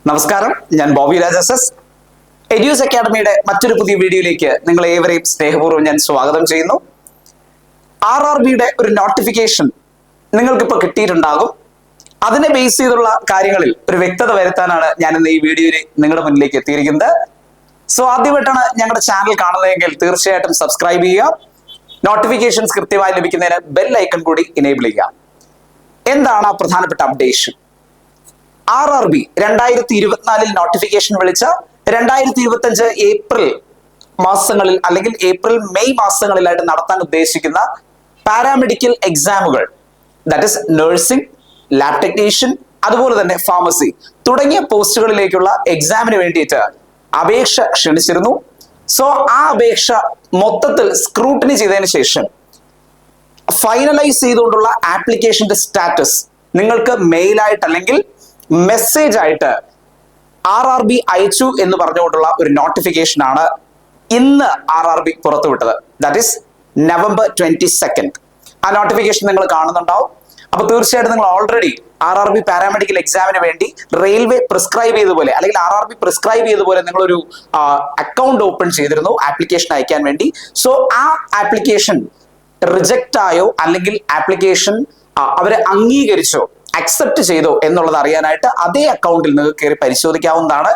നമസ്കാരം, ഞാൻ ബോബി രാജാസസ്. എഡ്യൂസ് അക്കാഡമിയുടെ മറ്റൊരു പുതിയ വീഡിയോയിലേക്ക് നിങ്ങൾ ഏവരെയും സ്നേഹപൂർവ്വം ഞാൻ സ്വാഗതം ചെയ്യുന്നു. RRBയുടെ ഒരു നോട്ടിഫിക്കേഷൻ നിങ്ങൾക്കിപ്പോൾ കിട്ടിയിട്ടുണ്ടാകും. അതിനെ ബേസ് ചെയ്തുള്ള കാര്യങ്ങളിൽ ഒരു വ്യക്തത വരുത്താനാണ് ഞാൻ ഇന്ന് ഈ വീഡിയോയിൽ നിങ്ങളുടെ മുന്നിലേക്ക് എത്തിയിരിക്കുന്നത്. സോ ആദ്യമായിട്ടാണ് ഞങ്ങളുടെ ചാനൽ കാണുന്നതെങ്കിൽ തീർച്ചയായിട്ടും സബ്സ്ക്രൈബ് ചെയ്യുക. നോട്ടിഫിക്കേഷൻസ് കൃത്യമായി ലഭിക്കുന്നതിന് ബെൽ ഐക്കൺ കൂടി ഇനേബിൾ ചെയ്യുക. എന്താണ് ആ പ്രധാനപ്പെട്ട അപ്ഡേഷൻ? RRB 2024 നോട്ടിഫിക്കേഷൻ വിളിച്ച 2025 ഏപ്രിൽ മാസങ്ങളിൽ അല്ലെങ്കിൽ ഏപ്രിൽ മെയ് മാസങ്ങളിലായിട്ട് നടത്താൻ ഉദ്ദേശിക്കുന്ന പാരാമെഡിക്കൽ എക്സാമുകൾ, that is nursing, lab technician, അതുപോലെ തന്നെ ഫാർമസി തുടങ്ങിയ പോസ്റ്റുകളിലേക്കുള്ള എക്സാമിന് വേണ്ടിയിട്ട് അപേക്ഷ ക്ഷണിച്ചിരുന്നു. സോ ആ അപേക്ഷ മൊത്തത്തിൽ സ്ക്രൂട്ടിനി ചെയ്തതിനു ശേഷം ഫൈനലൈസ് ചെയ്തുകൊണ്ടുള്ള ആപ്ലിക്കേഷന്റെ സ്റ്റാറ്റസ് നിങ്ങൾക്ക് മെയിലായിട്ട് അല്ലെങ്കിൽ മെസ്സേജ് ആയിട്ട് RRB അയച്ചു എന്ന് പറഞ്ഞുകൊണ്ടുള്ള ഒരു നോട്ടിഫിക്കേഷൻ ആണ് ഇന്ന് RRB പുറത്തുവിട്ടത്. That is November 22. ആ നോട്ടിഫിക്കേഷൻ നിങ്ങൾ കാണുന്നുണ്ടാവും. അപ്പൊ തീർച്ചയായിട്ടും നിങ്ങൾ ഓൾറെഡി RRB പാരാമെഡിക്കൽ എക്സാമിന് വേണ്ടി റെയിൽവേ പ്രിസ്ക്രൈബ് ചെയ്തതുപോലെ അല്ലെങ്കിൽ RRB പ്രിസ്ക്രൈബ് ചെയ്തതുപോലെ നിങ്ങളൊരു അക്കൗണ്ട് ഓപ്പൺ ചെയ്തിരുന്നു ആപ്ലിക്കേഷൻ അയക്കാൻ വേണ്ടി. സോ ആ ആപ്ലിക്കേഷൻ റിജക്റ്റ് ആയോ അല്ലെങ്കിൽ ആപ്ലിക്കേഷൻ അവരെ അംഗീകരിച്ചോ, അക്സെപ്റ്റ് ചെയ്തോ എന്നുള്ളത് അറിയാനായിട്ട് അതേ അക്കൗണ്ടിൽ നിങ്ങൾക്ക് കയറി പരിശോധിക്കാവുന്നതാണ്.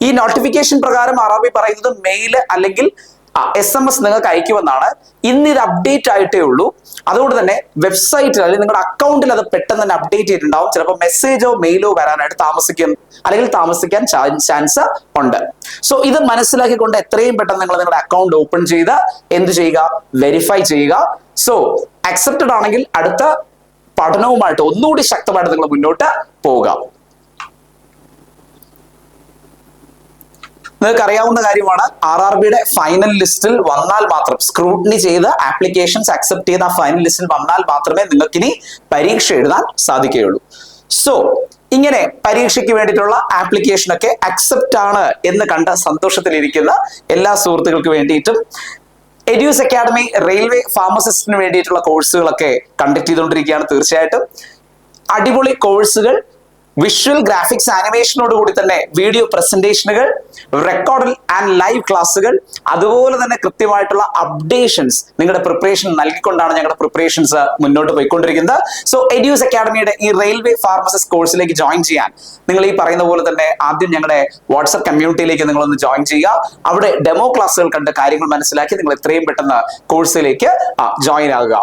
ഈ നോട്ടിഫിക്കേഷൻ പ്രകാരം RRB പറയുന്നത് മെയിൽ അല്ലെങ്കിൽ SMS നിങ്ങൾക്ക് അയക്കുമെന്നാണ്. ഇന്ന് ഇത് അപ്ഡേറ്റ് ആയിട്ടേ ഉള്ളൂ. അതുകൊണ്ട് തന്നെ വെബ്സൈറ്റിൽ അല്ലെങ്കിൽ നിങ്ങളുടെ അക്കൗണ്ടിൽ അത് പെട്ടെന്ന് തന്നെ അപ്ഡേറ്റ് ചെയ്തിട്ടുണ്ടാവും. ചിലപ്പോൾ മെസ്സേജോ മെയിലോ വരാനായിട്ട് താമസിക്കാൻ ചാൻസ് ഉണ്ട്. സോ ഇത് മനസ്സിലാക്കിക്കൊണ്ട് എത്രയും പെട്ടെന്ന് നിങ്ങൾ നിങ്ങളുടെ അക്കൗണ്ട് ഓപ്പൺ ചെയ്ത് എന്ത് ചെയ്യുക, വെരിഫൈ ചെയ്യുക. സോ അക്സെപ്റ്റഡ് ആണെങ്കിൽ അടുത്ത പഠനവുമായിട്ട് ഒന്നുകൂടി ശക്തമായിട്ട് നിങ്ങൾ മുന്നോട്ട് പോവുക. നിങ്ങൾക്ക് അറിയാവുന്ന കാര്യമാണ്, RRBയുടെ ഫൈനൽ ലിസ്റ്റിൽ വന്നാൽ മാത്രം, സ്ക്രൂട്ടിനി ചെയ്ത് ആപ്ലിക്കേഷൻസ് അക്സെപ്റ്റ് ചെയ്ത ഫൈനൽ ലിസ്റ്റിൽ വന്നാൽ മാത്രമേ നിങ്ങൾക്കിനി പരീക്ഷ എഴുതാൻ സാധിക്കുകയുള്ളൂ. സോ ഇങ്ങനെ പരീക്ഷയ്ക്ക് വേണ്ടിയിട്ടുള്ള ആപ്ലിക്കേഷൻ ഒക്കെ അക്സെപ്റ്റ് ആണ് എന്ന് കണ്ട സന്തോഷത്തിലിരിക്കുന്ന എല്ലാ സുഹൃത്തുക്കൾക്ക് വേണ്ടിയിട്ടും എഡ്യൂസ് അക്കാഡമി റെയിൽവേ ഫാർമസിസ്റ്റിന് വേണ്ടിയിട്ടുള്ള കോഴ്സുകളൊക്കെ കണ്ടക്ട് ചെയ്തുകൊണ്ടിരിക്കുകയാണ്. തീർച്ചയായിട്ടും അടിപൊളി കോഴ്സുകൾ, വിഷ്വൽ ഗ്രാഫിക്സ് ആനിമേഷനോട് കൂടി തന്നെ വീഡിയോ പ്രസന്റേഷനുകൾ, റെക്കോർഡ് ആൻഡ് ലൈവ് ക്ലാസ്സുകൾ, അതുപോലെ തന്നെ കൃത്യമായിട്ടുള്ള അപ്ഡേഷൻസ് നിങ്ങളുടെ പ്രിപ്പറേഷൻ നൽകിക്കൊണ്ടാണ് ഞങ്ങളുടെ പ്രിപ്പറേഷൻസ് മുന്നോട്ട് പോയിക്കൊണ്ടിരിക്കുന്നത്. സോ എഡ്യൂസ് അക്കാഡമിയുടെ ഈ റെയിൽവേ ഫാർമസിസ്റ്റ് കോഴ്സിലേക്ക് ജോയിൻ ചെയ്യാൻ നിങ്ങൾ ഈ പറയുന്ന പോലെ തന്നെ ആദ്യം ഞങ്ങളുടെ വാട്സ്ആപ്പ് കമ്മ്യൂണിറ്റിയിലേക്ക് നിങ്ങളൊന്ന് ജോയിൻ ചെയ്യുക. അവിടെ ഡെമോ ക്ലാസ്സുകൾ കണ്ട് കാര്യങ്ങൾ മനസ്സിലാക്കി നിങ്ങൾ എത്രയും പെട്ടെന്ന് കോഴ്സിലേക്ക് ജോയിൻ ആകുക.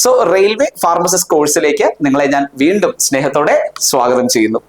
സോ റെയിൽവേ ഫാർമസിസ്റ്റ് കോഴ്സിലേക്ക് നിങ്ങളെ ഞാൻ വീണ്ടും സ്നേഹത്തോടെ സ്വാഗതം ചെയ്യുന്നു.